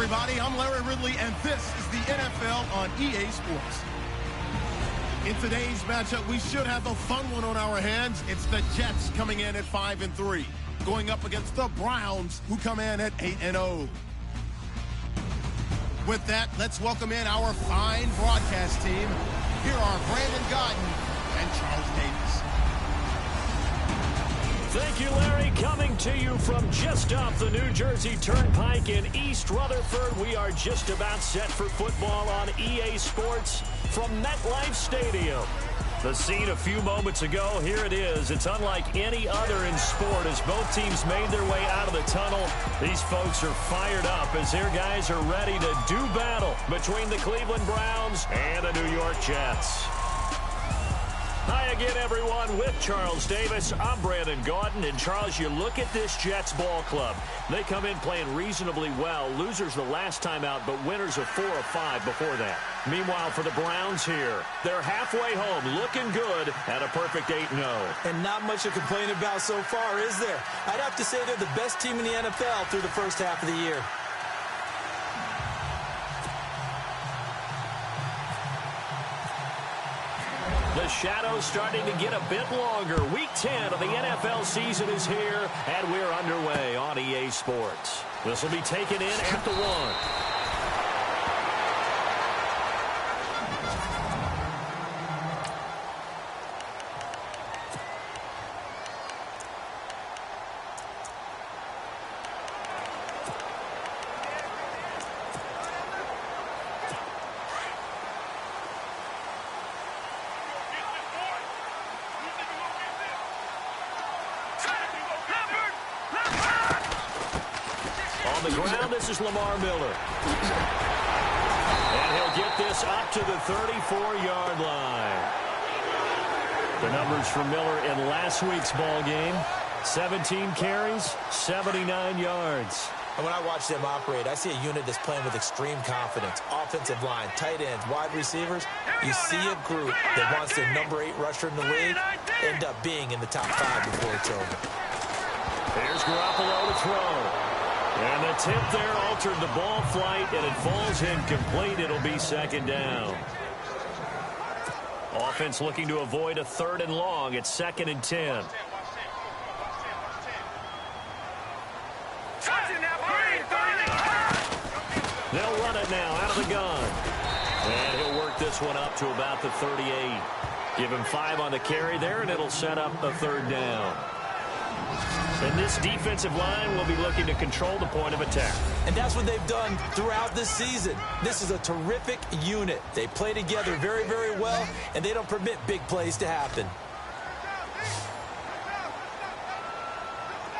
everybody. I'm Larry Ridley, and this is the NFL on EA Sports. In today's matchup, we should have a fun one on our hands. It's the Jets coming in at 5-3, going up against the Browns, who come in at 8-0. With that, let's welcome in our fine broadcast team. Here are Brandon Gaudin and Charles Davis. Thank you, Larry. Coming to you from just off the New Jersey Turnpike in East Rutherford. We are just about set for football on EA Sports from MetLife Stadium. The scene a few moments ago, here it is. It's unlike any other in sport as both teams made their way out of the tunnel. These folks are fired up as their guys are ready to do battle between the Cleveland Browns and the New York Jets. Hi again, everyone, with Charles Davis. I'm Brandon Gaudin. And, Charles, you look at this Jets ball club. They come in playing reasonably well. Losers the last time out, but winners of 4 of 5 before that. Meanwhile, for the Browns here, they're halfway home, looking good at a perfect 8-0. And not much to complain about so far, is there? I'd have to say they're the best team in the NFL through the first half of the year. The shadow's starting to get a bit longer. Week 10 of the NFL season is here, and we're underway on EA Sports. This will be taken in at the 1. On the ground, this is Lamar Miller. And he'll get this up to the 34-yard line. The numbers for Miller in last week's ball game: 17 carries, 79 yards. And when I watch them operate, I see a unit that's playing with extreme confidence. Offensive line, tight ends, wide receivers. You see a group that wants their number 8 rusher in the league end up being in the top 5 before it's over. Here's Garoppolo to throw. And the tip there altered the ball flight, and it falls incomplete. It'll be second down. Offense looking to avoid a 3rd and long. It's 2nd and 10. They'll run it now out of the gun. And he'll work this one up to about the 38. Give him 5 on the carry there, and it'll set up a 3rd down. And this defensive line will be looking to control the point of attack. And that's what they've done throughout this season. This is a terrific unit. They play together very, very well, and they don't permit big plays to happen.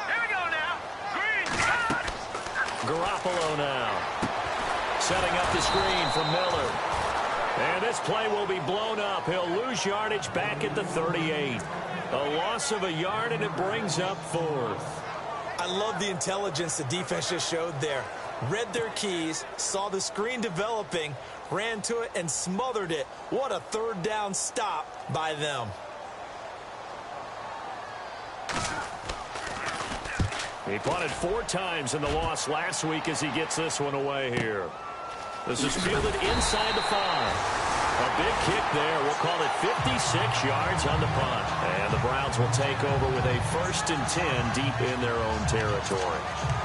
Here we go now. Garoppolo now. Setting up the screen for Miller. And this play will be blown up. He'll lose yardage back at the 38. A loss of a yard, and it brings up 4th. I love the intelligence the defense just showed there. Read their keys, saw the screen developing, ran to it, and smothered it. What a 3rd down stop by them. He punted 4 times in the loss last week as he gets this one away here. This is fielded inside the 5. A big kick there. We'll call it 56 yards on the punt. And the Browns will take over with a 1st and 10 deep in their own territory.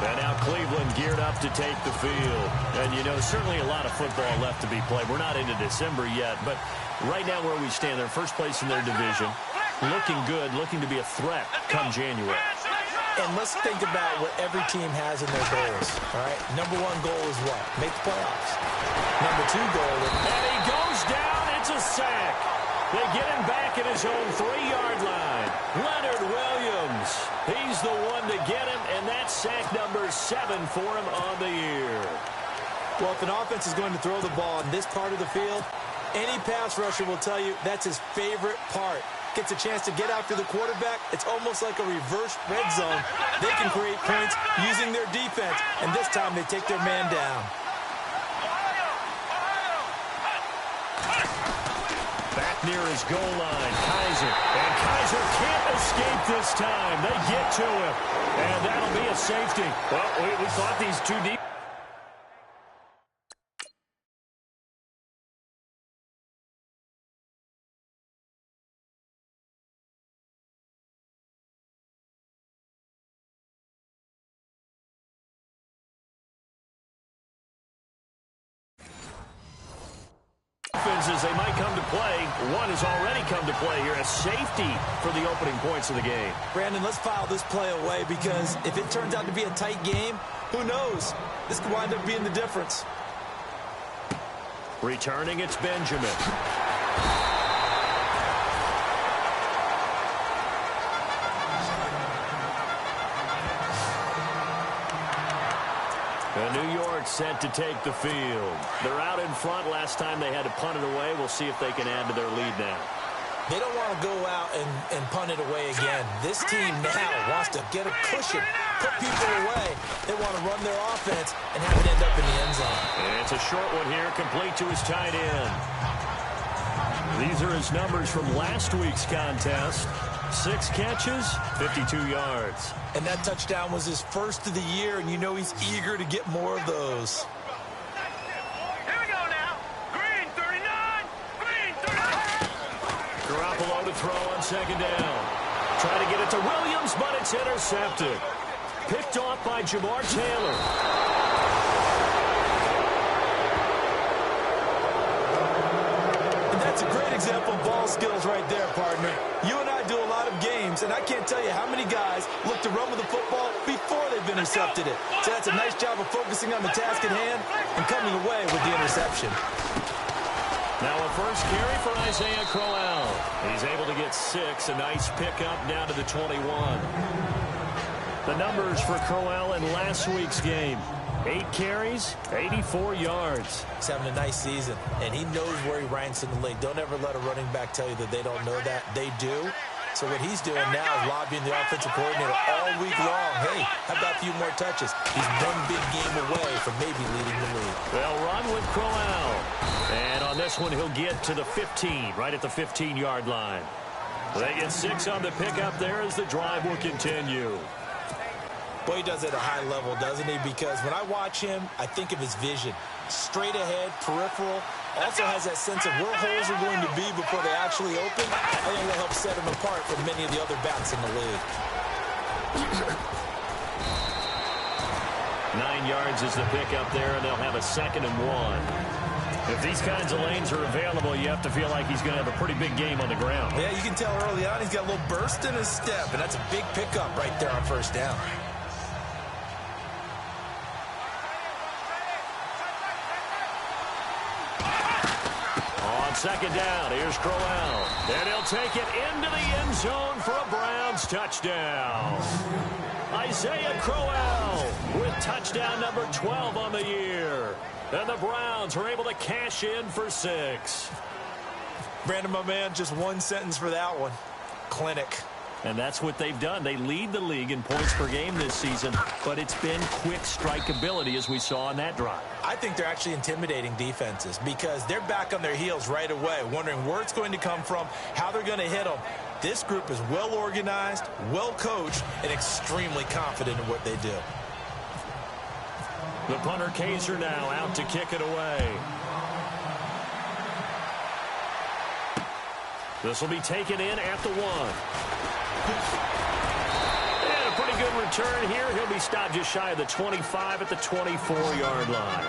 And now Cleveland geared up to take the field. And, you know, certainly a lot of football left to be played. We're not into December yet, but right now where we stand, they're first place in their division. Looking good, looking to be a threat come January. And let's think about what every team has in their goals, all right? Number 1 goal is what? Make the playoffs. Number 2 goal is... And he goes down. It's a sack. They get him back at his own 3-yard line. Leonard Williams. He's the one to get him, and that's sack number 7 for him on the year. Well, if an offense is going to throw the ball in this part of the field, any pass rusher will tell you that's his favorite part. Gets a chance to get after the quarterback. It's almost like a reverse red zone. They can create points using their defense, and this time they take their man down. Back near his goal line, Kaiser. And Kaiser can't escape this time. They get to him, and that'll be a safety. Well, we thought these two deep. as they might come to play. One has already come to play here, a safety for the opening points of the game. Brandon, let's file this play away because if it turns out to be a tight game, who knows? This could wind up being the difference. Returning, it's Benjamin. New York set to take the field. They're out in front. Last time they had to punt it away. We'll see if they can add to their lead now. They don't want to go out and punt it away again. This team now wants to get a cushion, put people away. They want to run their offense and have it end up in the end zone. And it's a short one here, complete to his tight end. These are his numbers from last week's contest. 6 catches, 52 yards. And that touchdown was his first of the year, and you know he's eager to get more of those. Here we go now. Green 39. Green 39. Garoppolo to throw on second down. Try to get it to Williams, but it's intercepted. Picked off by Jamar Taylor. And that's a great example of ball skills right there, partner. You and I do a lot of games, and I can't tell you how many guys look to run with the football before they've intercepted it. So that's a nice job of focusing on the task at hand and coming away with the interception. Now a first carry for Isaiah Crowell. He's able to get 6, a nice pickup down to the 21. The numbers for Crowell in last week's game. 8 carries, 84 yards. He's having a nice season, and he knows where he ranks in the league. Don't ever let a running back tell you that they don't know that. They do. So what he's doing now is lobbying the offensive coordinator all week long. Hey, how about a few more touches? He's one big game away from maybe leading the league. They'll run with Crowell. And on this one, he'll get to the 15, right at the 15-yard line. They get 6 on the pickup there as the drive will continue. Boy, he does it at a high level, doesn't he? Because when I watch him, I think of his vision. Straight ahead, peripheral. Also has that sense of where holes are going to be before they actually open. I think will help set him apart from many of the other backs in the league. 9 yards is the pickup there, and they'll have a 2nd and 1. If these kinds of lanes are available, you have to feel like he's going to have a pretty big game on the ground. Yeah, you can tell early on he's got a little burst in his step, and that's a big pickup right there on first down. Second down, here's Crowell. And he'll take it into the end zone for a Browns touchdown. Isaiah Crowell with touchdown number 12 on the year. And the Browns are able to cash in for 6. Brandon, my man, just one sentence for that one. Clinic. And that's what they've done. They lead the league in points per game this season, but it's been quick strikeability as we saw on that drive. I think they're actually intimidating defenses because they're back on their heels right away, wondering where it's going to come from, how they're going to hit them. This group is well organized, well coached, and extremely confident in what they do. The punter Kaiser now out to kick it away. This will be taken in at the 1. And a pretty good return here. He'll be stopped just shy of the 25 at the 24-yard line.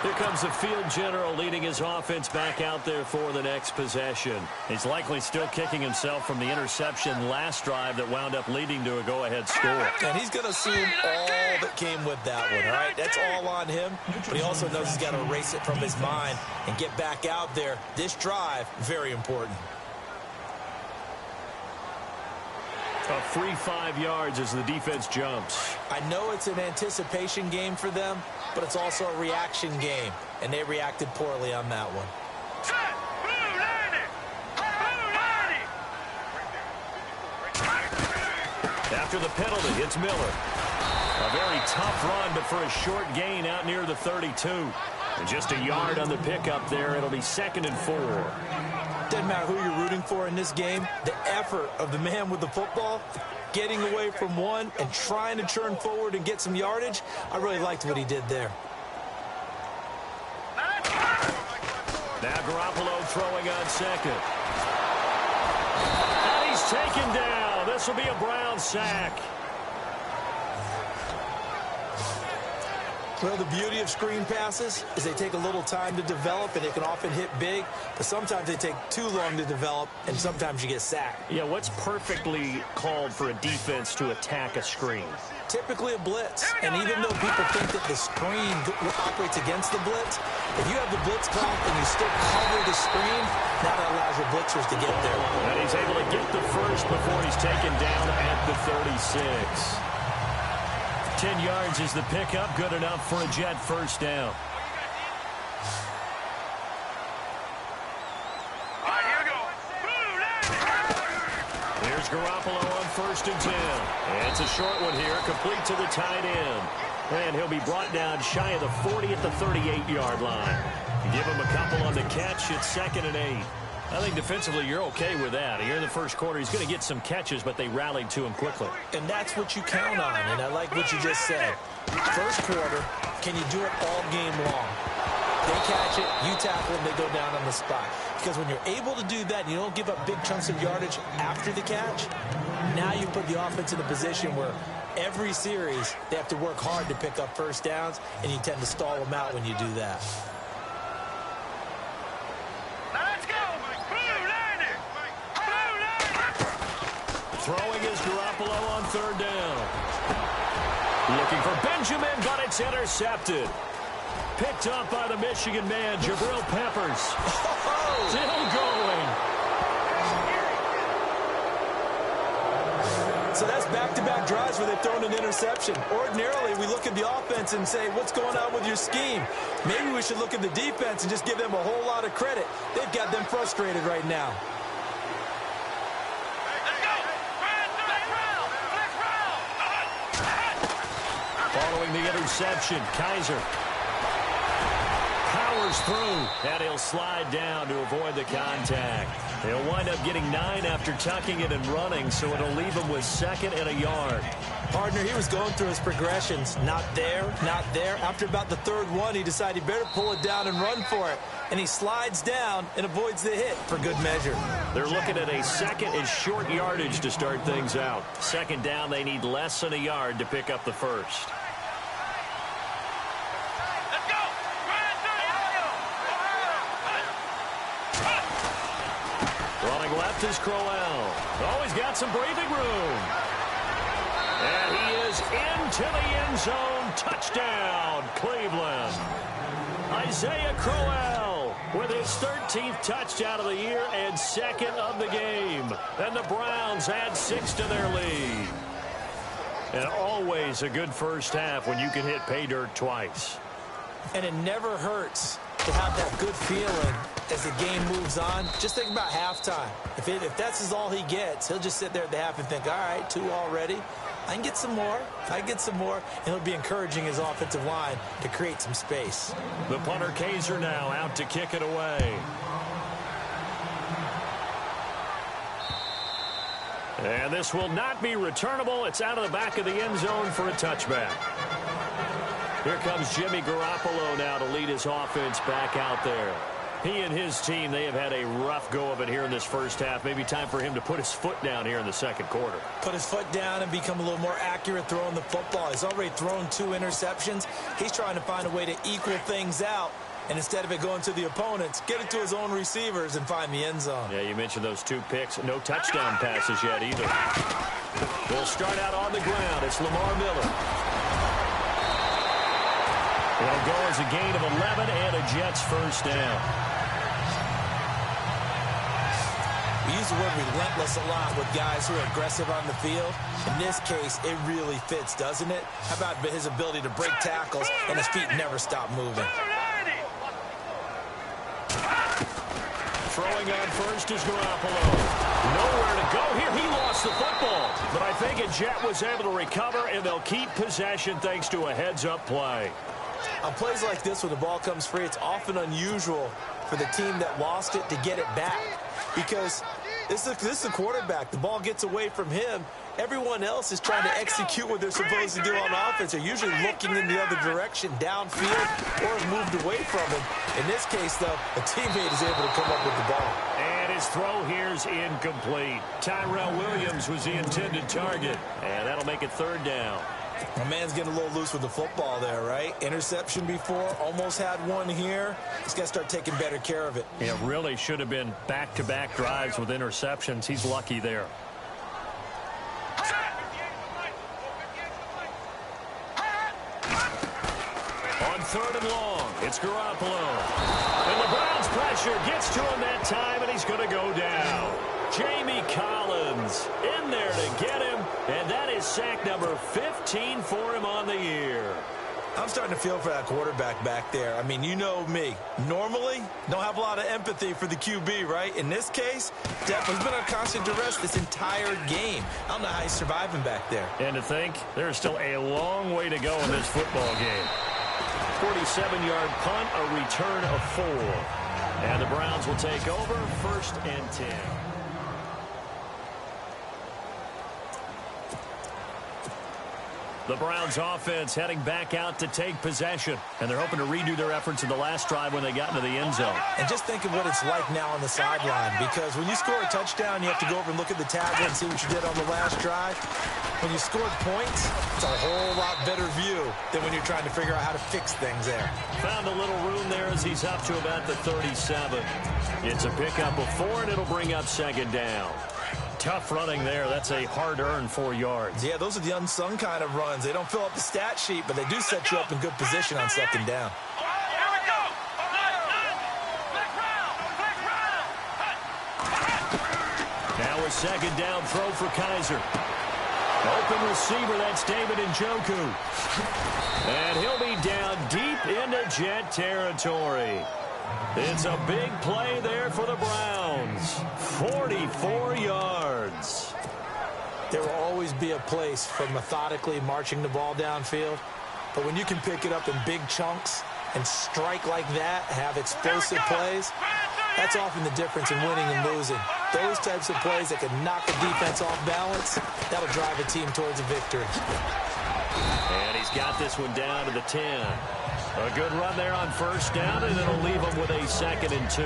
Here comes the field general leading his offense back out there for the next possession. He's likely still kicking himself from the interception last drive that wound up leading to a go-ahead score. And he's going to assume all that came with that one, all right? That's all on him, but he also knows he's got to erase it from his mind and get back out there. This drive, very important. A free 5 yards as the defense jumps. I know it's an anticipation game for them, but it's also a reaction game, and they reacted poorly on that one. After the penalty, it's Miller. A very tough run, but for a short gain out near the 32. And just a yard on the pickup there. It'll be 2nd and 4. Doesn't matter who you're rooting for in this game. The effort of the man with the football, getting away from one and trying to turn forward and get some yardage, I really liked what he did there. Now Garoppolo throwing on second. And he's taken down. This will be a Brown sack. Well, the beauty of screen passes is they take a little time to develop, and they can often hit big, but sometimes they take too long to develop, and sometimes you get sacked. Yeah, what's perfectly called for a defense to attack a screen? Typically a blitz, and even though people think that the screen operates against the blitz, if you have the blitz clock and you still cover the screen, that allows your blitzers to get there. And he's able to get the first before he's taken down at the 36. 10 yards is the pickup, good enough for a Jet first down. All right, here we go. Here's Garoppolo on 1st and 10. And it's a short one here, complete to the tight end. And he'll be brought down shy of the 40 at the 38-yard line. Give him a couple on the catch. It's 2nd and 8. I think defensively you're okay with that. Here in the first quarter, he's going to get some catches, but they rallied to him quickly. And that's what you count on, and I like what you just said. First quarter, can you do it all game long? They catch it, you tackle them, they go down on the spot. Because when you're able to do that, you don't give up big chunks of yardage after the catch, now you put the offense in a position where every series they have to work hard to pick up first downs, and you tend to stall them out when you do that. Throwing is Garoppolo on 3rd down. Looking for Benjamin, but it's intercepted. Picked up by the Michigan man, Jabril Peppers. Still going. So that's back-to-back drives where they've thrown an interception. Ordinarily, we look at the offense and say, what's going on with your scheme? Maybe we should look at the defense and just give them a whole lot of credit. They've got them frustrated right now. Following the interception, Kaiser powers through, and he'll slide down to avoid the contact. He'll wind up getting 9 after tucking it and running, so it'll leave him with 2nd and a yard. Partner, he was going through his progressions. Not there, not there. After about the 3rd one, he decided he better pull it down and run for it. And he slides down and avoids the hit for good measure. They're looking at a 2nd and short yardage to start things out. 2nd down, they need less than a yard to pick up the first. Running left is Crowell. Oh, he's got some breathing room. And he is into the end zone. Touchdown, Cleveland. Isaiah Crowell with his 13th touchdown of the year and 2nd of the game. And the Browns add 6 to their lead. And always a good first half when you can hit pay dirt twice. And it never hurts to have that good feeling as the game moves on. Just think about halftime. If that's all he gets, he'll just sit there at the half and think, all right, 2 already. I can get some more. I can get some more. And he'll be encouraging his offensive line to create some space. The punter Kaiser now out to kick it away. And this will not be returnable. It's out of the back of the end zone for a touchback. Here comes Jimmy Garoppolo now to lead his offense back out there. He and his team, they have had a rough go of it here in this first half. Maybe time for him to put his foot down here in the 2nd quarter. Put his foot down and become a little more accurate throwing the football. He's already thrown 2 interceptions. He's trying to find a way to equal things out. And instead of it going to the opponents, get it to his own receivers and find the end zone. Yeah, you mentioned those 2 picks. No touchdown passes yet either. We'll start out on the ground. It's Lamar Miller. It'll go as a gain of 11 and a Jets first down. We use the word relentless a lot with guys who are aggressive on the field. In this case, it really fits, doesn't it? How about his ability to break tackles and his feet never stop moving? Throwing on first is Garoppolo. Nowhere to go here. He lost the football. But I think a Jet was able to recover, and they'll keep possession thanks to a heads-up play. On plays like this where the ball comes free, it's often unusual for the team that lost it to get it back. Because this is a quarterback. The ball gets away from him. Everyone else is trying to execute what they're supposed to do on offense. They're usually looking in the other direction, downfield, or has moved away from him. In this case, though, a teammate is able to come up with the ball. And his throw here is incomplete. Tyrell Williams was the intended target. And that'll make it 3rd down. My man's getting a little loose with the football there, right? Interception before, almost had one here. He's got to start taking better care of it. It really should have been back-to-back drives with interceptions. He's lucky there. On 3rd and long, it's Garoppolo. And the Browns pressure gets to him that time, and he's going to go down. Jamie Collins in there to get him, and that is sack number 15 for him on the year. I'm starting to feel for that quarterback back there. I mean, you know me. Normally, don't have a lot of empathy for the QB, right? In this case, definitely been under constant duress this entire game. I don't know how he's surviving back there. And to think, there's still a long way to go in this football game. 47-yard punt, a return of 4. And the Browns will take over 1st and 10. The Browns offense heading back out to take possession. And they're hoping to redo their efforts in the last drive when they got into the end zone. And just think of what it's like now on the sideline. Because when you score a touchdown, you have to go over and look at the tablet and see what you did on the last drive. When you scored points, it's a whole lot better view than when you're trying to figure out how to fix things there. Found a little room there as he's up to about the 37. It's a pickup of 4, and it'll bring up 2nd down. Tough running there. That's a hard-earned 4 yards. Yeah, those are the unsung kind of runs. They don't fill up the stat sheet, but they do set you up in good position on 2nd down. Now a 2nd down throw for Kaiser. Open receiver, that's David Njoku. And he'll be down deep into Jet territory. It's a big play there for the Browns. 44 yards. There will always be a place for methodically marching the ball downfield. But when you can pick it up in big chunks and strike like that, have explosive plays, that's often the difference in winning and losing. Those types of plays that can knock a defense off balance, that'll drive a team towards a victory. And he's got this one down to the 10. A good run there on 1st down, and it'll leave him with a 2nd and 2.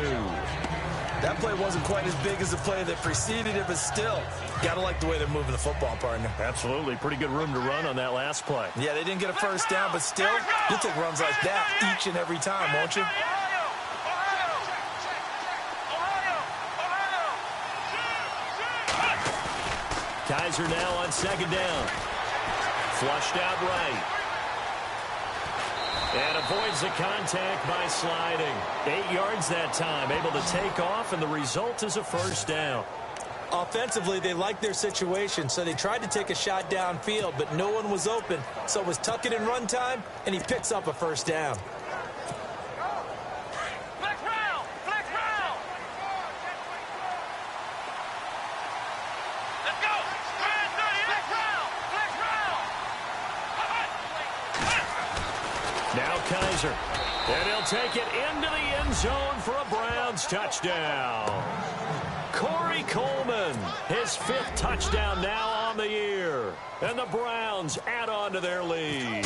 That play wasn't quite as big as the play that preceded it, but still, got to like the way they're moving the football, partner. Absolutely. Pretty good room to run on that last play. Yeah, they didn't get a 1st down, but still, you'll take runs like that each and every time, won't you? Kaiser now on 2nd down. Flushed out right. And avoids the contact by sliding. 8 yards that time, able to take off, and the result is a 1st down. Offensively, they liked their situation, so they tried to take a shot downfield, but no one was open. So it was tuck it in run time, and he picks up a 1st down. Now Kaiser. And he'll take it into the end zone for a Browns touchdown. Corey Coleman, his 5th touchdown now on the year. And the Browns add on to their lead.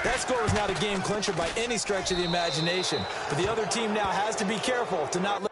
That score was not a game clincher by any stretch of the imagination. But the other team now has to be careful to not let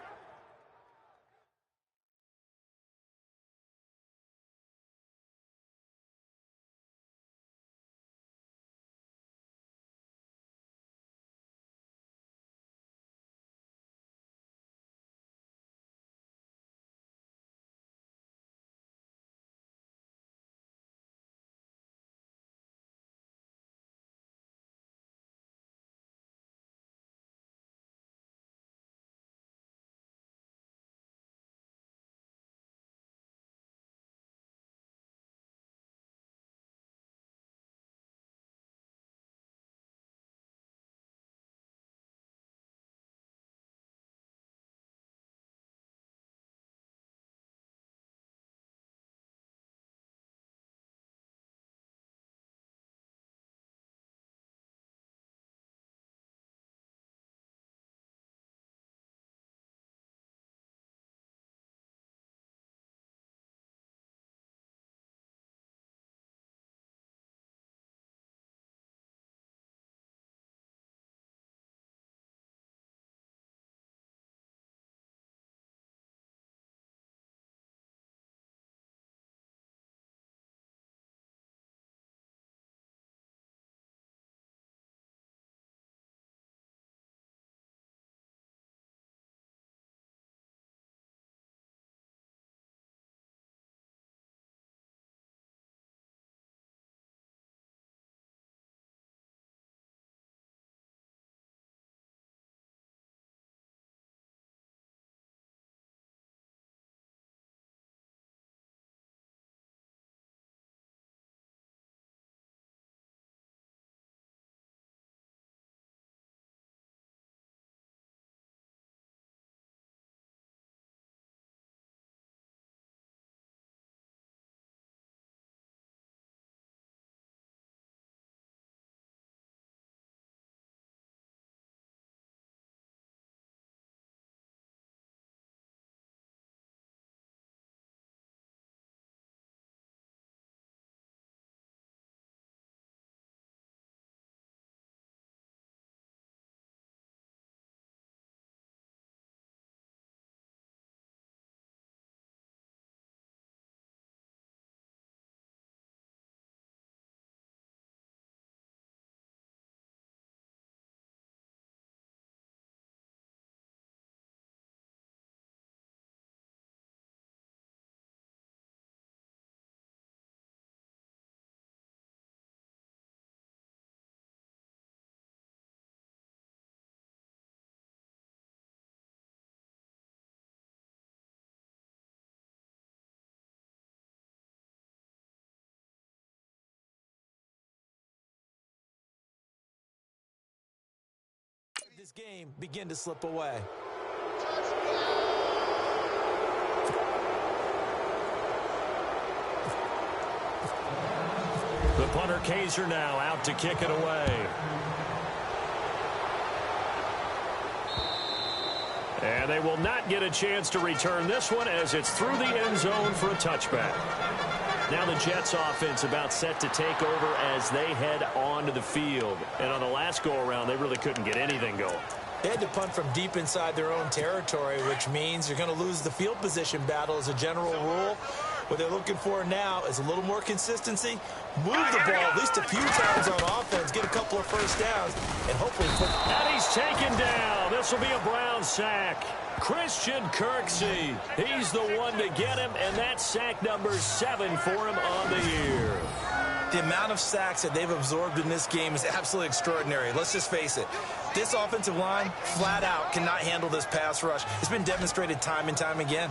this game begin to slip away. The punter Kaiser now out to kick it away. And they will not get a chance to return this one as it's through the end zone for a touchback. Now the Jets offense about set to take over as they head onto the field. And on the last go-around, they really couldn't get anything going. They had to punt from deep inside their own territory, which means you're going to lose the field position battle as a general rule. What they're looking for now is a little more consistency, move the ball at least a few times on offense, get a couple of first downs, and hopefully put... And he's taken down. This will be a Brown sack. Christian Kirksey, he's the one to get him, and that's sack number 7 for him on the year. The amount of sacks that they've absorbed in this game is absolutely extraordinary. Let's just face it. This offensive line, flat out, cannot handle this pass rush. It's been demonstrated time and time again.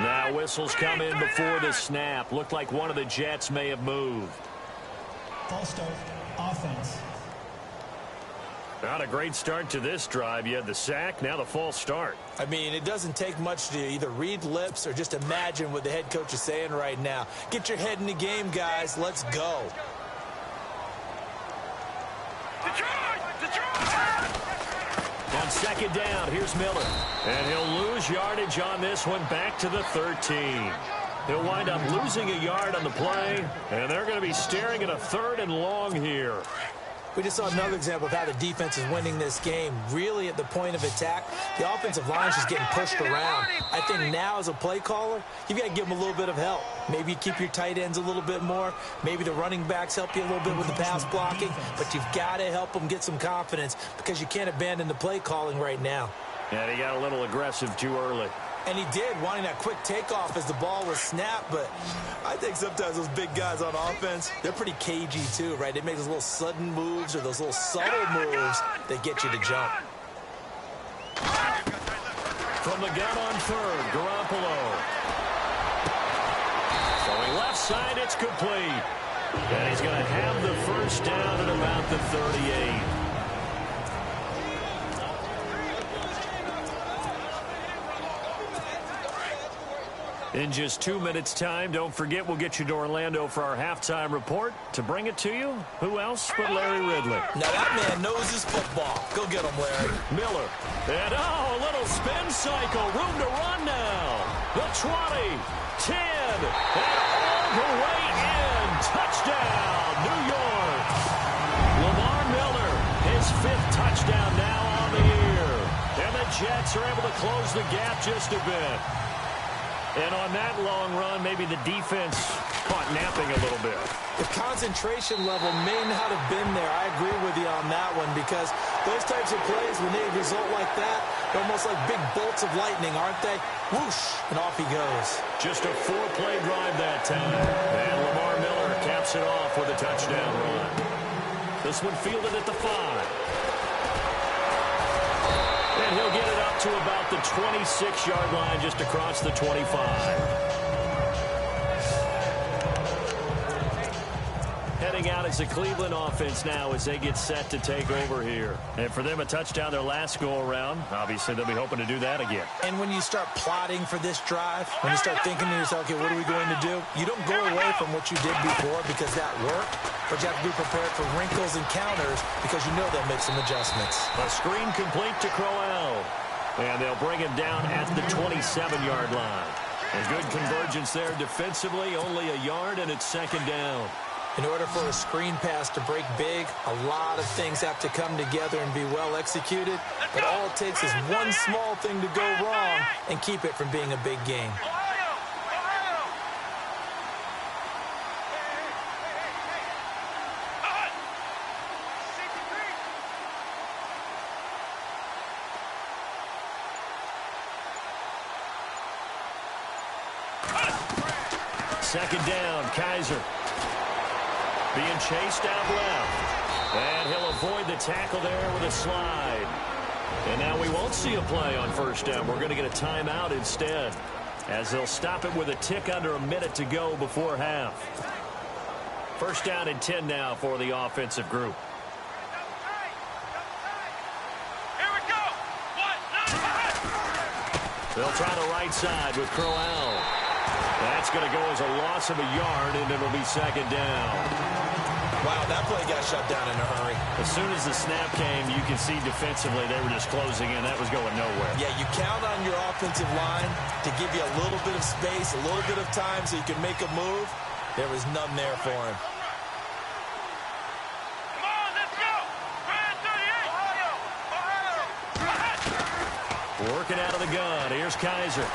Now whistles come in before the snap. Looked like one of the Jets may have moved. False start, offense. Not a great start to this drive. You had the sack, now the false start. I mean, it doesn't take much to either read lips or just imagine what the head coach is saying right now. Get your head in the game, guys. Let's go. On second down, here's Miller. And he'll lose yardage on this one back to the 13. He'll wind up losing a yard on the play, and they're going to be staring at a 3rd and long here. We just saw another example of how the defense is winning this game. Really at the point of attack, the offensive line is just getting pushed around. I think now as a play caller, you've got to give them a little bit of help. Maybe you keep your tight ends a little bit more. Maybe the running backs help you a little bit with the pass blocking. But you've got to help them get some confidence because you can't abandon the play calling right now. And he got a little aggressive too early. And he did, wanting that quick takeoff as the ball was snapped. But I think sometimes those big guys on offense, they're pretty cagey too, right? They make those little sudden moves or those little subtle moves that get you to jump. From the gun on 3rd, Garoppolo. Throwing left side, it's complete. And he's going to have the first down at about the 38. In just 2 minutes' time, don't forget we'll get you to Orlando for our halftime report. To bring it to you, who else but Larry Ridley? Now that man knows his football. Go get him, Larry. Miller. And a little spin cycle. Room to run now. The 20, 10, and all the way in. Touchdown, New York. Lamar Miller, his 5th touchdown now on the year. And the Jets are able to close the gap just a bit. And on that long run, maybe the defense caught napping a little bit. The concentration level may not have been there. I agree with you on that one because those types of plays, when they result like that, they're almost like big bolts of lightning, aren't they? Whoosh, and off he goes. Just a 4-play drive that time. And Lamar Miller caps it off with a touchdown run. This one fielded at the 5. And he'll get it up to about the 26-yard line, just across the 25. Heading out as a Cleveland offense now as they get set to take over here. And for them, a touchdown their last go-around. Obviously, they'll be hoping to do that again. And when you start plotting for this drive, when you start thinking to yourself, okay, what are we going to do? You don't go away from what you did before because that worked. But you have to be prepared for wrinkles and counters because you know they'll make some adjustments. A screen complete to Crowell. And they'll bring him down at the 27-yard line. A good convergence there defensively, only a yard, and it's 2nd down. In order for a screen pass to break big, a lot of things have to come together and be well executed. But all it takes is one small thing to go wrong and keep it from being a big game. Second down, Kaiser. Being chased out left. And he'll avoid the tackle there with a slide. And now we won't see a play on first down. We're going to get a timeout instead, as they'll stop it with a tick under a minute to go before half. First down and 10 now for the offensive group. Here we go. They'll try the right side with Crowell. That's going to go as a loss of a yard, and it'll be second down. Wow, that play got shut down in a hurry. As soon as the snap came, you can see defensively they were just closing in. That was going nowhere. Yeah, you count on your offensive line to give you a little bit of space, a little bit of time so you can make a move. There was none there for him. Come on, let's go. Brand 38. Ohio. Working out of the gun. Here's Kaiser.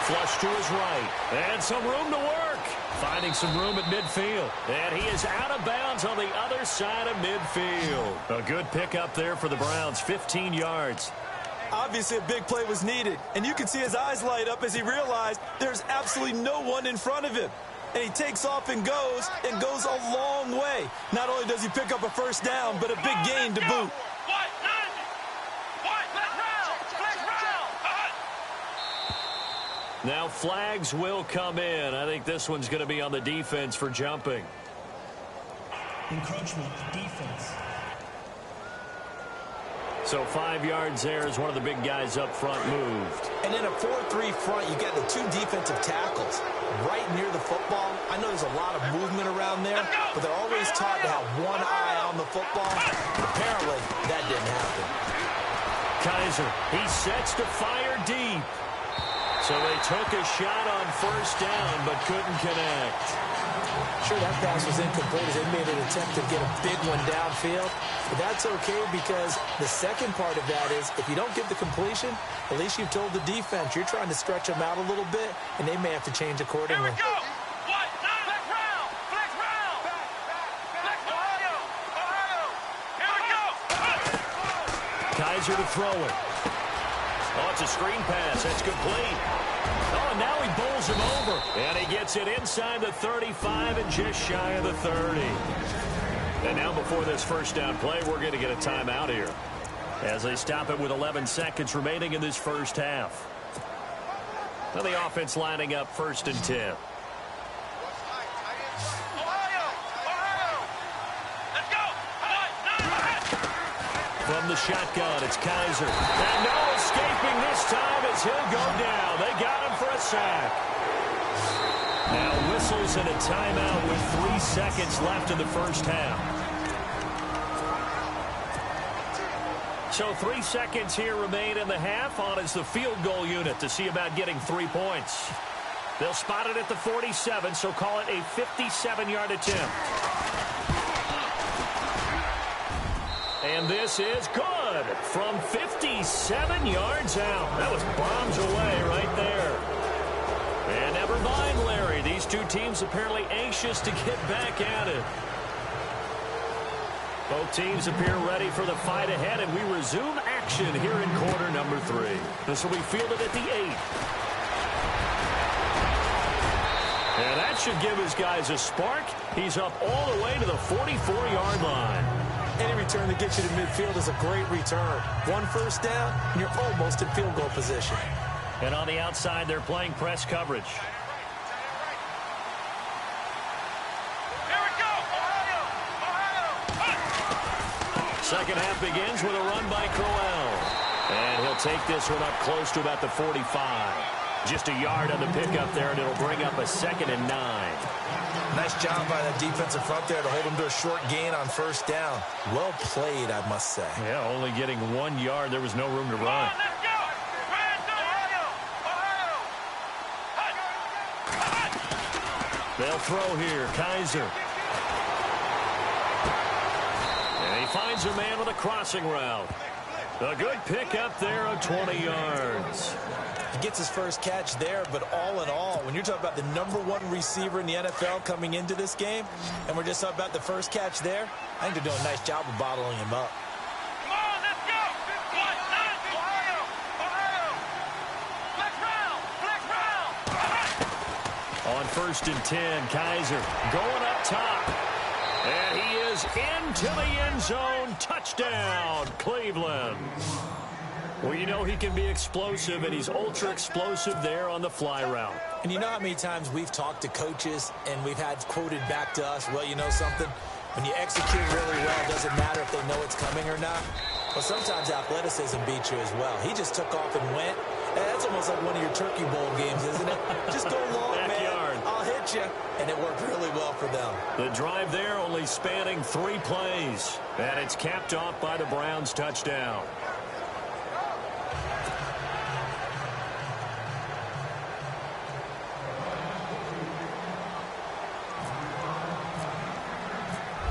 Flush to his right. And some room to work. Finding some room at midfield. And he is out of bounds on the other side of midfield. A good pickup there for the Browns. 15 yards. Obviously, a big play was needed. And you can see his eyes light up as he realized there's absolutely no one in front of him. And he takes off and goes a long way. Not only does he pick up a first down, but a big gain to boot. Now flags will come in. I think this one's going to be on the defense for jumping. Encroachment, defense. So 5 yards there as one of the big guys up front moved. And in a 4-3 front, you got the two defensive tackles right near the football. I know there's a lot of movement around there, but they're always taught to have one eye on the football. Apparently, that didn't happen. Kaiser, he sets to fire deep. So they took a shot on first down, but couldn't connect. Sure, that pass was incomplete as they made an attempt to get a big one downfield. But that's okay because the second part of that is if you don't get the completion, at least you've told the defense you're trying to stretch them out a little bit, and they may have to change accordingly. Here we go. Flex round. Flex round. Flex Ohio. Ohio. Here we go. Kaiser to throw it. Oh, it's a screen pass. That's complete. Oh, and now he bowls him over. And he gets it inside the 35 and just shy of the 30. And now before this first down play, we're going to get a timeout here, as they stop it with 11 seconds remaining in this first half. Now the offense lining up first and 10. Ohio. Ohio. Let's go. From the shotgun, it's Kaiser. And no escaping this time as he'll go down. They got him for a sack. Now whistles and a timeout with 3 seconds left in the first half. So 3 seconds here remain in the half. On is the field goal unit to see about getting 3 points. They'll spot it at the 47, so call it a 57-yard attempt. And this is good from 57 yards out. That was bombs away right there. And never mind, Larry. These two teams apparently anxious to get back at it. Both teams appear ready for the fight ahead, and we resume action here in quarter number 3. This will be fielded at the 8. And that should give his guys a spark. He's up all the way to the 44-yard line. Any return that gets you to midfield is a great return. One first down, and you're almost in field goal position. And on the outside, they're playing press coverage. Here we go. Ohio. Ohio. Second half begins with a run by Crowell. And he'll take this one up close to about the 45. Just a yard on the pickup there, and it'll bring up a 2nd and 9. Nice job by the defensive front there to hold him to a short gain on first down. Well played, I must say. Yeah, only getting 1 yard. There was no room to run. Let's go. Ohio. Ohio. They'll throw here. Kaiser. And he finds a man with a crossing route. A good pickup there of 20 yards. He gets his first catch there, but all in all, when you're talking about the #1 receiver in the NFL coming into this game, and we're just talking about the first catch there, I think they're doing a nice job of bottling him up. Come on, let's go. Ohio. Ohio. Flex round. On 1st and 10, Kaiser going up top. And he is into the end zone. Touchdown, Cleveland. Well, you know he can be explosive, and he's ultra explosive there on the fly route. And you know how many times we've talked to coaches and we've had quoted back to us, well, you know something? When you execute really well, it doesn't matter if they know it's coming or not. Well, sometimes athleticism beats you as well. He just took off and went. And that's almost like one of your Turkey Bowl games, isn't it? Just go long, man. I'll hit you. And it worked really well for them. The drive there only spanning 3 plays. And it's capped off by the Browns' touchdown.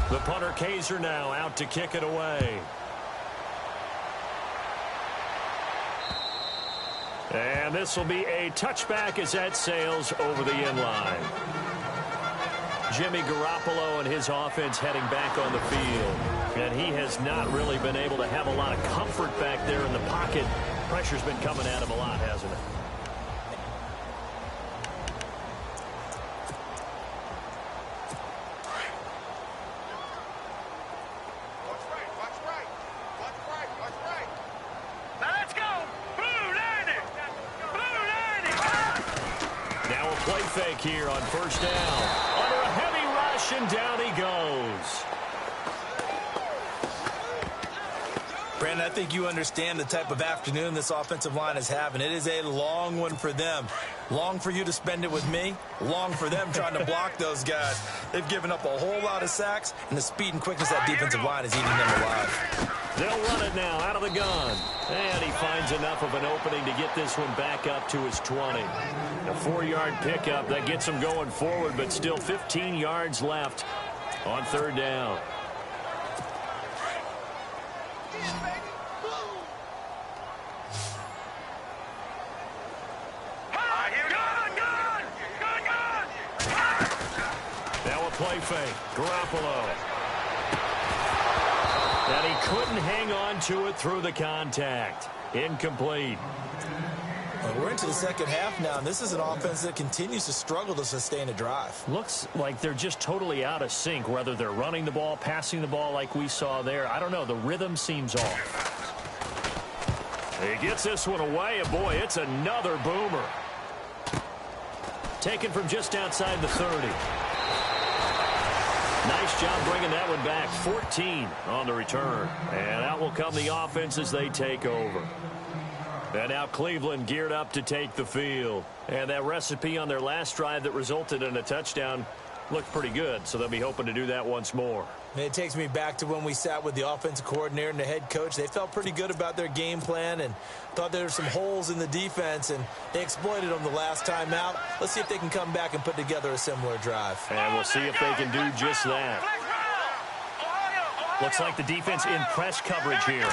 The punter Kaiser now out to kick it away. And this will be a touchback as that sails over the end line. Jimmy Garoppolo and his offense heading back on the field. And he has not really been able to have a lot of comfort back there in the pocket. Pressure's been coming at him a lot, hasn't it? Fake here on first down. Under a heavy rush, and down he goes. Brandon, I think you understand the type of afternoon this offensive line is having. It is a long one for them. Long for you to spend it with me. Long for them trying to block those guys. They've given up a whole lot of sacks, and the speed and quickness of that defensive line is eating them alive. They'll run it now out of the gun. And he finds enough of an opening to get this one back up to his 20. A 4-yard pickup that gets him going forward, but still 15 yards left on third down. Now a play fake. Garoppolo. And he couldn't hang on to it through the contact. Incomplete. Well, we're into the second half now, and this is an offense that continues to struggle to sustain a drive. Looks like they're just totally out of sync, whether they're running the ball, passing the ball like we saw there. I don't know. The rhythm seems off. He gets this one away, and boy, it's another boomer. Taken from just outside the 30. Nice job bringing that one back. 14 on the return. And out will come the offense as they take over. And now Cleveland geared up to take the field. And that recipe on their last drive that resulted in a touchdown looked pretty good, so they'll be hoping to do that once more. And it takes me back to when we sat with the offensive coordinator and the head coach. They felt pretty good about their game plan and thought there were some holes in the defense, and they exploited them the last time out. Let's see if they can come back and put together a similar drive. And we'll see if they can do just that. Looks like the defense in press coverage here.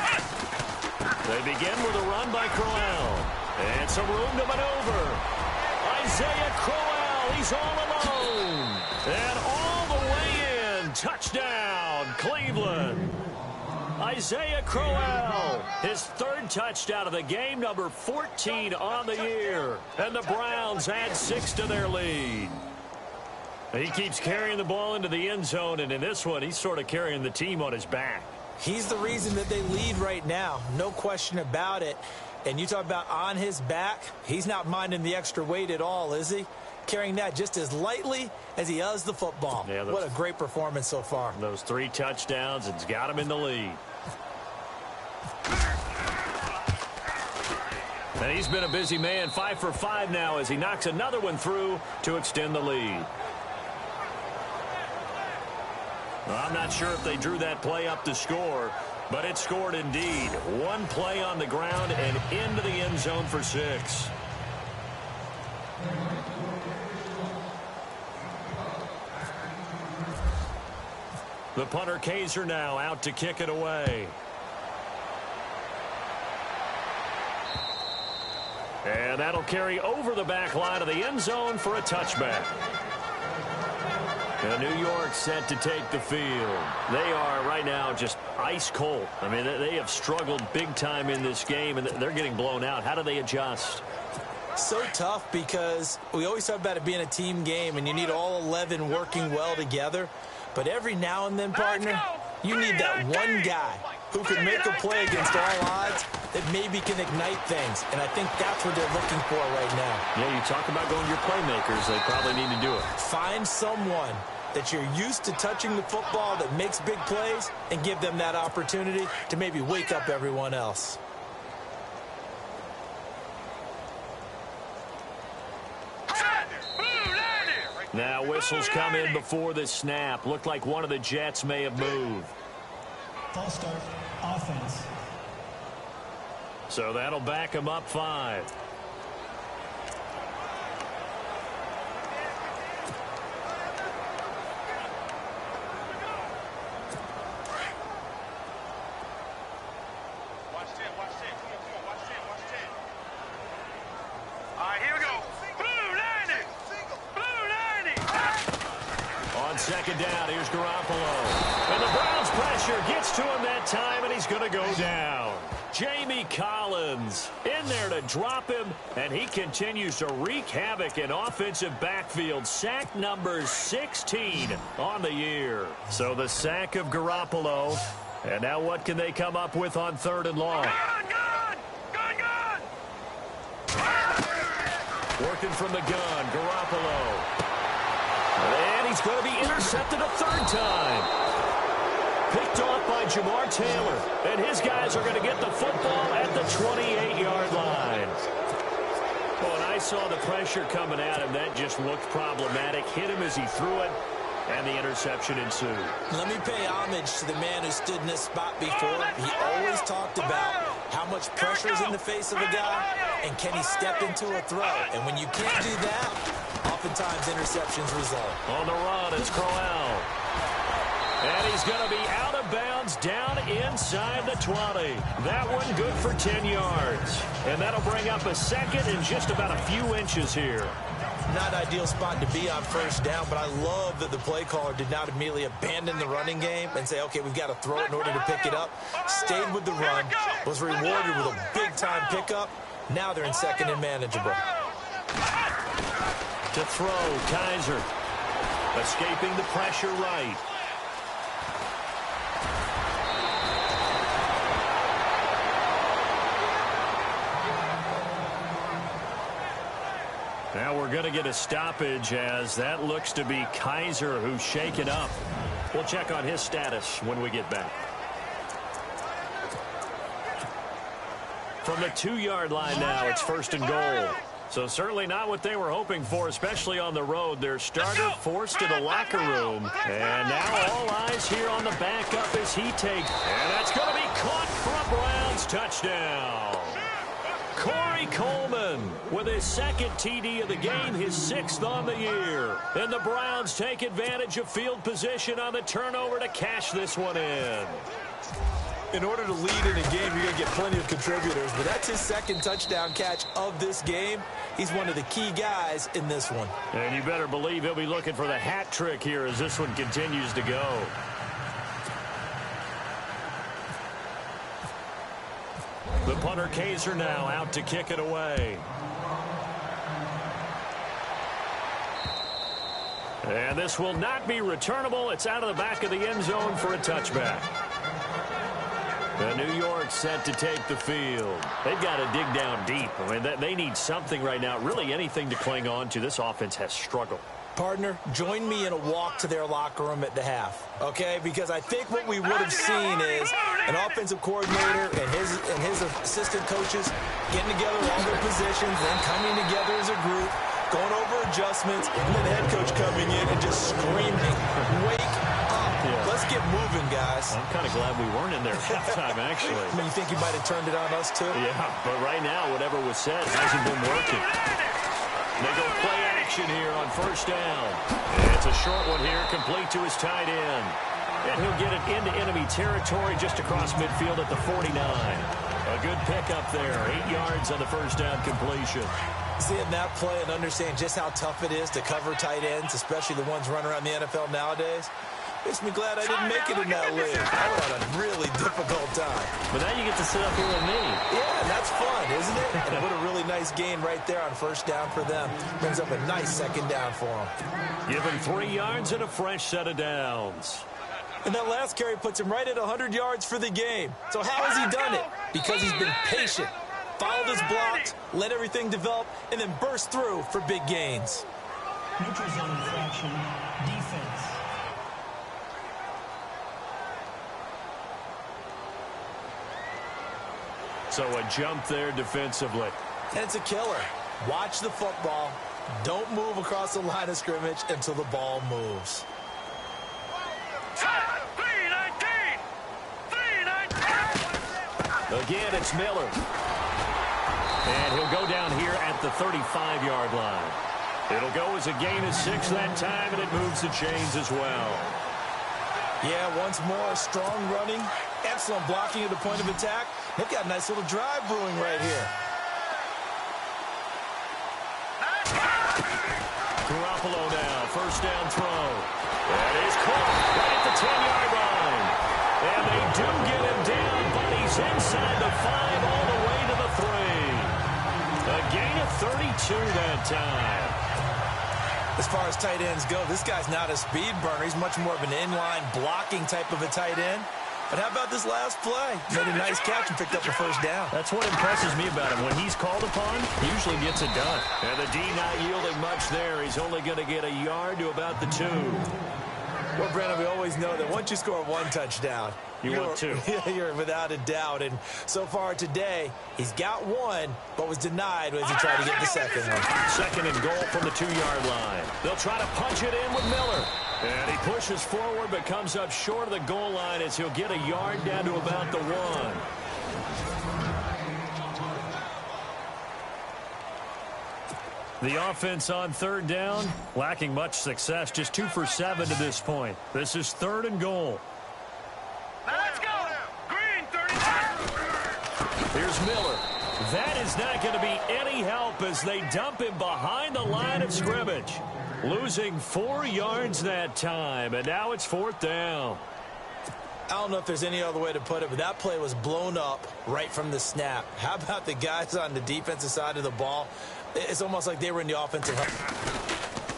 They begin with a run by Crowell. And some room to maneuver. Isaiah Crowell, he's all alone. And all the way in. Touchdown, Cleveland. Isaiah Crowell, his third touchdown of the game, number 14 on the year. And the Browns add 6 to their lead. He keeps carrying the ball into the end zone, and in this one, he's sort of carrying the team on his back. He's the reason that they lead right now, no question about it. And you talk about on his back, he's not minding the extra weight at all, is he? Carrying that just as lightly as he does the football. Yeah, what a great performance so far. Those 3 touchdowns, it's got him in the lead. And he's been a busy man, 5 for 5 now as he knocks another one through to extend the lead. Well, I'm not sure if they drew that play up to score, but it scored indeed. 1 play on the ground and into the end zone for 6. The punter Kaiser now out to kick it away. And that'll carry over the back line of the end zone for a touchback. And New York set to take the field. They are right now just ice cold. I mean, they have struggled big time in this game, and they're getting blown out. How do they adjust? So tough because we always talk about it being a team game, and you need all 11 working well together. But every now and then, partner, You need that one guy who can make a play against all odds that maybe can ignite things, and I think that's what they're looking for right now. Yeah, you talk about going to your playmakers, they probably need to do it. Find someone that you're used to touching the football that makes big plays and give them that opportunity to maybe wake up everyone else. Now whistles come in before the snap. Looked like one of the Jets may have moved. False start, offense. So that'll back him up 5. Second down, here's Garoppolo. And the Browns pressure gets to him that time, and he's going to go down. Jamie Collins in there to drop him, and he continues to wreak havoc in offensive backfield. Sack number 16 on the year. So the sack of Garoppolo. And now what can they come up with on 3rd and long? Working from the gun, Garoppolo. And he's going to be intercepted a 3rd time. Picked off by Jamar Taylor. And his guys are going to get the football at the 28-yard line. Well, and I saw the pressure coming at him. That just looked problematic. Hit him as he threw it. And the interception ensued. Let me pay homage to the man who stood in this spot before. He always talked about how much pressure is in the face of a guy, and can he step into a throw. And when you can't do that, oftentimes interceptions result. On the run, it's Crowell. And he's going to be out of bounds down inside the 20. That one good for 10 yards. And that'll bring up a second in just about a few inches here. Not ideal spot to be on 1st down, but I love that the play caller did not immediately abandon the running game and say, okay, we've got to throw it in order to pick it up. Stayed with the run, was rewarded with a big-time pickup. Now they're in 2nd and manageable. To throw, Kaiser. Escaping the pressure right. Now we're going to get a stoppage as that looks to be Kaiser who's shaken up. We'll check on his status when we get back. From the 2-yard line now, it's 1st and goal. So certainly not what they were hoping for, especially on the road. Their starter forced to the locker room. And now all eyes here on the backup as he takes. And that's going to be caught for a Browns touchdown. Corey Coleman with his 2nd TD of the game, his 6th on the year. And the Browns take advantage of field position on the turnover to cash this one in. In order to lead in a game, you're going to get plenty of contributors, but that's his 2nd touchdown catch of this game. He's one of the key guys in this one. And you better believe he'll be looking for the hat trick here as this one continues to go. The punter Kaiser now out to kick it away. And this will not be returnable. It's out of the back of the end zone for a touchback. And New York set to take the field. They've got to dig down deep. I mean, they need something right now, really anything to cling on to. This offense has struggled. Partner, join me in a walk to their locker room at the half, okay? Because I think what we would have seen is an offensive coordinator and his assistant coaches getting together all their positions, then coming together as a group, going over adjustments, and then the head coach coming in and just screaming, wake up. Yeah. Let's get moving, guys. I'm kind of glad we weren't in there at halftime, actually. I mean, you think he might have turned it on us, too? Yeah, but right now, whatever was said hasn't been working. They go play action here on 1st down. And it's a short one here, complete to his tight end. And he'll get it into enemy territory just across midfield at the 49. A good pickup there, 8 yards on the 1st down completion. Seeing that play and understand just how tough it is to cover tight ends, especially the ones running around the NFL nowadays, makes me glad I didn't make it in that league. I would have had a really difficult time. But now you get to sit up here with me. Yeah, and that's fun, isn't it? And what a really nice gain right there on 1st down for them. Brings up a nice 2nd down for them. Give him 3 yards and a fresh set of downs. And that last carry puts him right at 100 yards for the game. So how has he done it? Because he's been patient, followed his blocks, let everything develop, and then burst through for big gains. Neutral zone infraction, defense. So a jump there defensively. And it's a killer. Watch the football. Don't move across the line of scrimmage until the ball moves. Again, it's Miller. And he'll go down here at the 35-yard line. It'll go as a gain of 6 that time, and it moves the chains as well. Yeah, once more, strong running, excellent blocking at the point of attack. They've got a nice little drive brewing right here. Garoppolo now, first down throw. That is caught right at the 10-yard line. And they do get him down, but he's inside the 5 all the way to the 3. A gain of 32 that time. As far as tight ends go, this guy's not a speed burner. He's much more of an inline blocking type of a tight end. But how about this last play? Made a nice catch and picked up a first down. That's what impresses me about him. When he's called upon, he usually gets it done. And the D not yielding much there. He's only going to get a yard to about the 2. Well, Brandon, we always know that once you score 1 touchdown, you want 2. You're without a doubt. And so far today, he's got 1, but was denied as he tried to get the second one. Second and goal from the 2-yard line. They'll try to punch it in with Miller. And he pushes forward but comes up short of the goal line as he'll get a yard down to about the 1. The offense on third down, lacking much success, just 2 for 7 to this point. This is 3rd and goal. Now let's go. Green, 30. Here's Miller. That is not going to be any help as they dump him behind the line of scrimmage. Losing 4 yards that time, and now it's 4th down. I don't know if there's any other way to put it, but that play was blown up right from the snap. How about the guys on the defensive side of the ball? It's almost like they were in the offensive.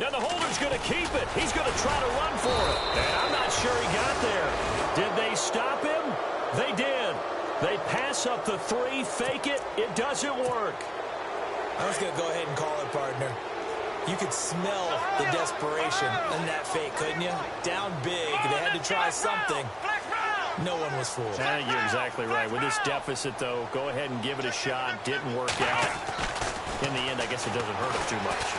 Now the holder's going to keep it. He's going to try to run for it. And I'm not sure he got there. Did they stop him? They did. They pass up the 3, fake it. It doesn't work. I was going to go ahead and call it, partner. You could smell the desperation in that fake, couldn't you? Down big. They had to try something. No one was fooled. You're exactly right. With this deficit, though, go ahead and give it a shot. Didn't work out. In the end, I guess it doesn't hurt him too much.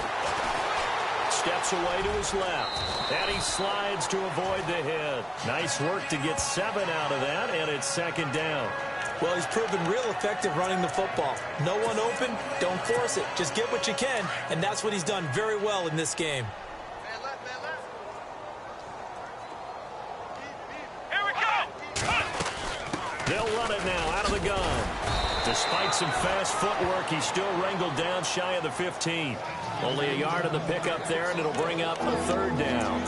Steps away to his left. And he slides to avoid the hit. Nice work to get 7 out of that, and it's 2nd down. Well, he's proven real effective running the football. No one open, don't force it. Just get what you can, and that's what he's done very well in this game. Here we go. They'll run it now out of the gun. Despite some fast footwork, he's still wrangled down shy of the 15. Only a yard of the pickup there, and it'll bring up a 3rd down.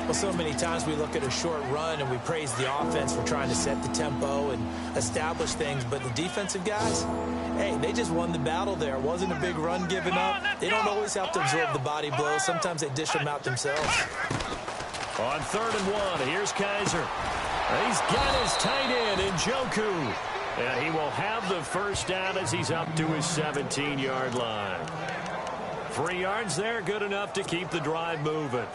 Well, so many times we look at a short run and we praise the offense for trying to set the tempo and establish things, but the defensive guys, hey, they just won the battle there. It wasn't a big run given up. They don't always have to absorb the body blows. Sometimes they dish them out themselves. On 3rd and 1, here's Kaiser. He's got his tight end in Njoku. And he will have the first down as he's up to his 17-yard line. 3 yards there, good enough to keep the drive moving.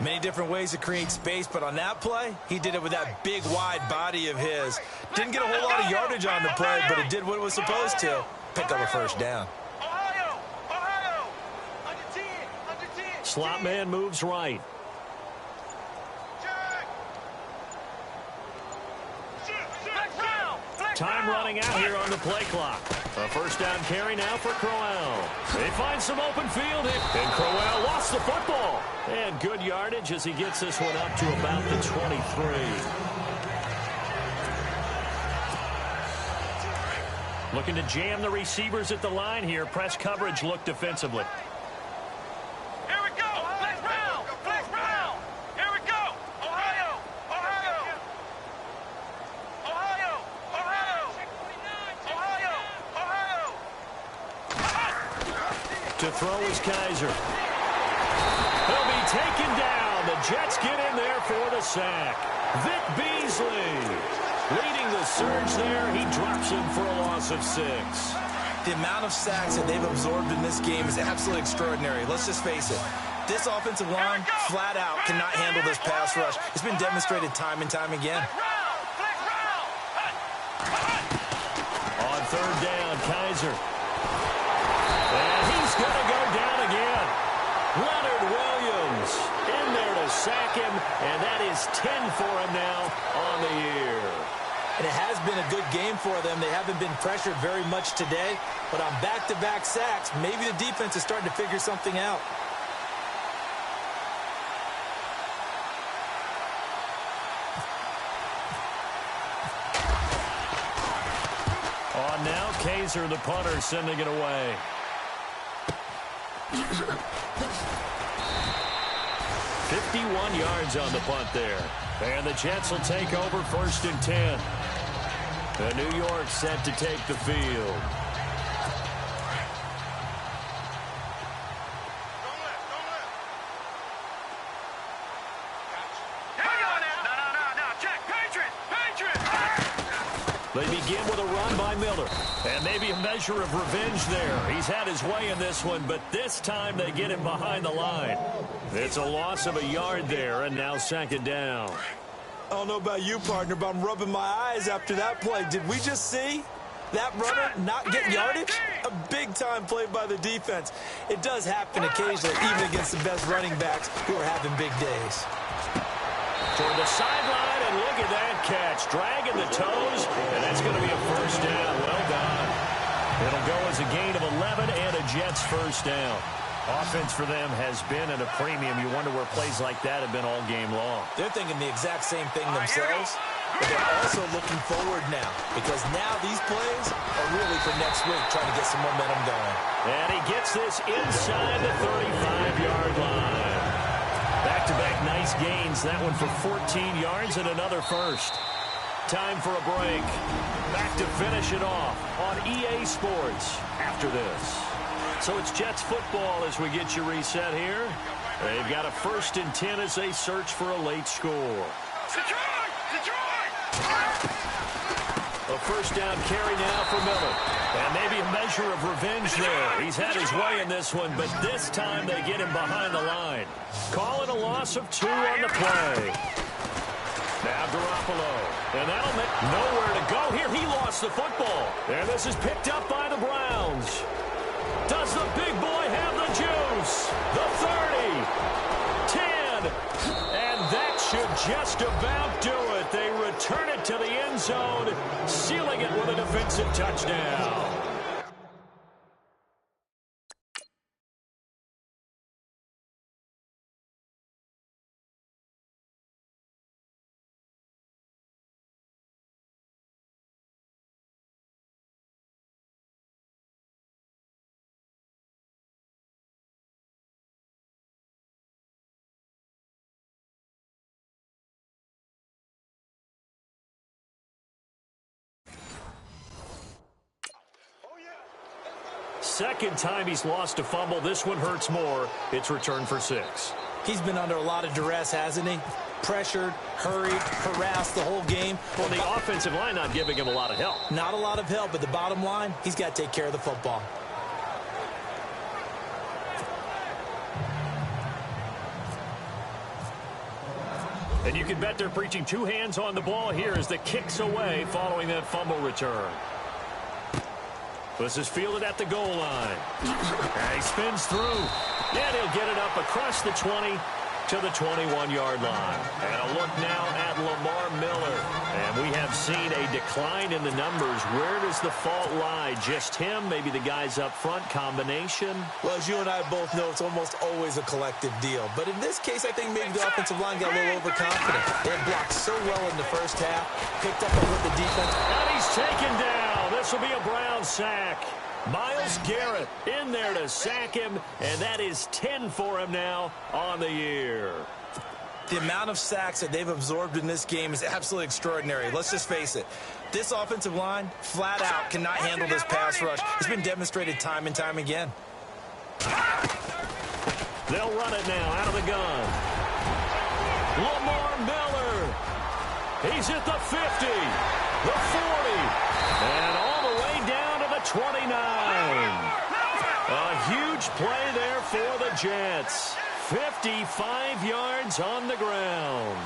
Many different ways to create space, but on that play, he did it with that big, wide body of his. Didn't get a whole lot of yardage on the play, but it did what it was supposed to. Pick up a first down. Ohio, under 10, under 10. Slot man moves right. Time running out here on the play clock. A first down carry now for Crowell. They find some open field here. And Crowell lost the football. And good yardage as he gets this one up to about the 23. Looking to jam the receivers at the line here. Press coverage look defensively. Here we go. Flex round. Flex round. Here we go. Ohio. Ohio. Ohio. Ohio. Ohio. Ohio. To throw is Kaiser. He'll be taken down. The Jets get in there for the sack. Vic Beasley leading the surge there. He drops him for a loss of 6. The amount of sacks that they've absorbed in this game is absolutely extraordinary. Let's just face it. This offensive line, flat out, cannot handle this pass rush. It's been demonstrated time and time again. On third down, Kaiser. And he's going to go down again. Leonard Williams in there to sack him, and that is 10 for him now on the year. And it has been a good game for them. They haven't been pressured very much today, but on back-to-back sacks, maybe the defense is starting to figure something out. On now, Kaiser, the punter, sending it away. 51 yards on the punt there. And the Jets will take over 1st and 10. And New York set to take the field. They begin with a run by Miller. And maybe a measure of revenge there. He's had his way in this one, but this time they get him behind the line. It's a loss of a yard there, and now 2nd down. I don't know about you, partner, but I'm rubbing my eyes after that play. Did we just see that runner not get yardage? A big-time play by the defense. It does happen occasionally, even against the best running backs who are having big days. Toward the sideline, and look at that catch. Dragging the toes, and that's going to be a 1st down. Well done. It'll go as a gain of 11 and a Jets 1st down. Offense for them has been at a premium. You wonder where plays like that have been all game long. They're thinking the exact same thing themselves, but they're also looking forward now, because now these plays are really for next week, trying to get some momentum going. And he gets this inside the 35-yard line. Back-to-back nice gains. That one for 14 yards and another 1st. Time for a break. Back to finish it off on EA Sports after this. So it's Jets football as we get you reset here. They've got a 1st and 10 as they search for a late score. A 1st down carry now for Miller. And maybe a measure of revenge there. He's had his way in this one, but this time they get him behind the line. Call it a loss of 2 on the play. Now Garoppolo. And that'll make nowhere to go here. He lost the football. And this is picked up by the Browns. Does the big boy have the juice? The 30, 10, and that should just about do it. They return it to the end zone, sealing it with a defensive touchdown. Second time he's lost a fumble. This one hurts more. It's returned for 6. He's been under a lot of duress, hasn't he? Pressured, hurried, harassed the whole game. Well, the offensive line not giving him a lot of help. Not a lot of help, but the bottom line, he's got to take care of the football. And you can bet they're preaching 2 hands on the ball here as the kick's away following that fumble return. This is fielded at the goal line. And he spins through. And he'll get it up across the 20 to the 21-yard line. And a look now at Lamar Miller. And we have seen a decline in the numbers. Where does the fault lie? Just him? Maybe the guys up front? Combination? Well, as you and I both know, it's almost always a collective deal. But in this case, I think maybe the offensive line got a little overconfident. They had blocked so well in the first half, picked up on what the defense... And he's taken down. This will be a Brown sack. Myles Garrett in there to sack him, and that is 10 for him now on the year. The amount of sacks that they've absorbed in this game is absolutely extraordinary. Let's just face it. This offensive line, flat out, cannot handle this pass rush. It's been demonstrated time and time again. They'll run it now out of the gun. Lamar Miller. He's at the 50, the 40, and all the way down to the 29. A huge play there for the Jets. 55 yards on the ground.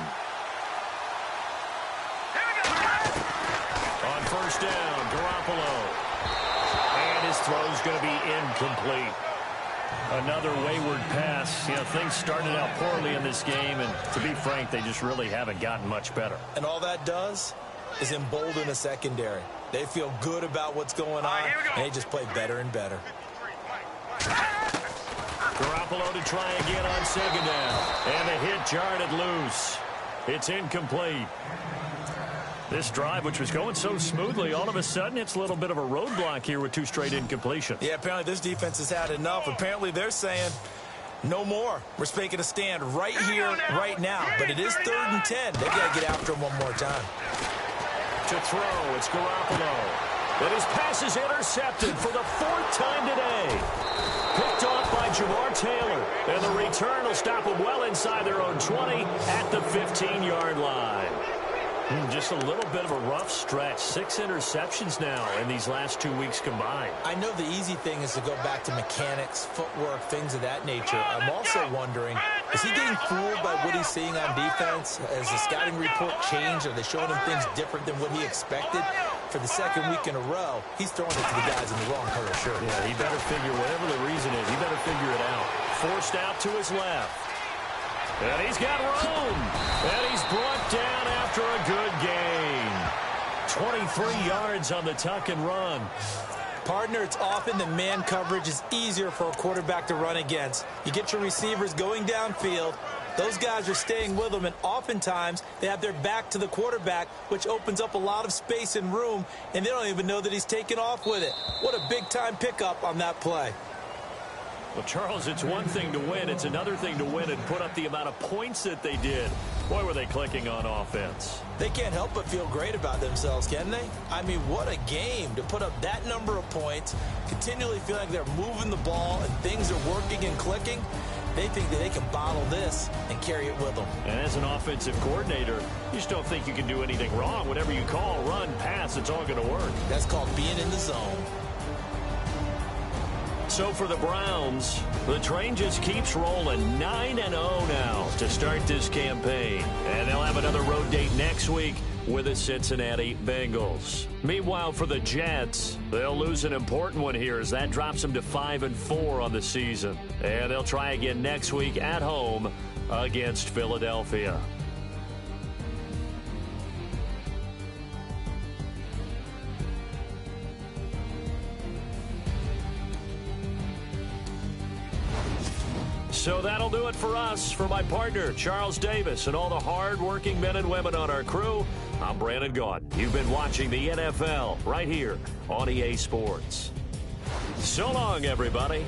On first down, Garoppolo. And his throw's going to be incomplete. Another wayward pass. You know, things started out poorly in this game, and to be frank, they just really haven't gotten much better. And all that does is embolden the secondary. They feel good about what's going on, and they just play better and better. Garoppolo to try again on second down. And the hit jarred it loose. It's incomplete. This drive, which was going so smoothly, all of a sudden it's a little bit of a roadblock here with 2 straight incompletions. Yeah, apparently this defense has had enough. Apparently they're saying no more. We're making a stand right here, right now. But it is 3rd and 10. They've got to get after him one more time. To throw, it's Garoppolo. But his pass is intercepted for the 4th time today. Picked off by Jamar Taylor. And the return will stop them well inside their own 20 at the 15-yard line. Just a little bit of a rough stretch. 6 interceptions now in these last 2 weeks combined. I know the easy thing is to go back to mechanics, footwork, things of that nature. I'm also wondering, is he getting fooled by what he's seeing on defense? Has the scouting report changed? Are they showing him things different than what he expected? For the 2nd week in a row, he's throwing it to the guys in the wrong color shirt. Yeah, he better figure, whatever the reason is, he better figure it out. Forced out to his left. And he's got room. And he's brought down after a good gain. 23 yards on the tuck and run. Partner, it's often the man coverage is easier for a quarterback to run against. You get your receivers going downfield. Those guys are staying with them, and oftentimes they have their back to the quarterback, which opens up a lot of space and room, and they don't even know that he's taken off with it. What a big-time pickup on that play. Well, Charles, it's one thing to win. It's another thing to win and put up the amount of points that they did. Boy, were they clicking on offense. They can't help but feel great about themselves, can they? I mean, what a game to put up that number of points, continually feel like they're moving the ball and things are working and clicking. They think that they can bottle this and carry it with them. And as an offensive coordinator, you just don't think you can do anything wrong. Whatever you call, run, pass, it's all going to work. That's called being in the zone. So for the Browns, the train just keeps rolling 9-0 now to start this campaign. And they'll have another road date next week with the Cincinnati Bengals. Meanwhile, for the Jets, they'll lose an important one here as that drops them to 5-4 on the season. And they'll try again next week at home against Philadelphia. So that'll do it for us. For my partner, Charles Davis, and all the hard-working men and women on our crew, I'm Brandon Gaudin. You've been watching the NFL right here on EA Sports. So long, everybody.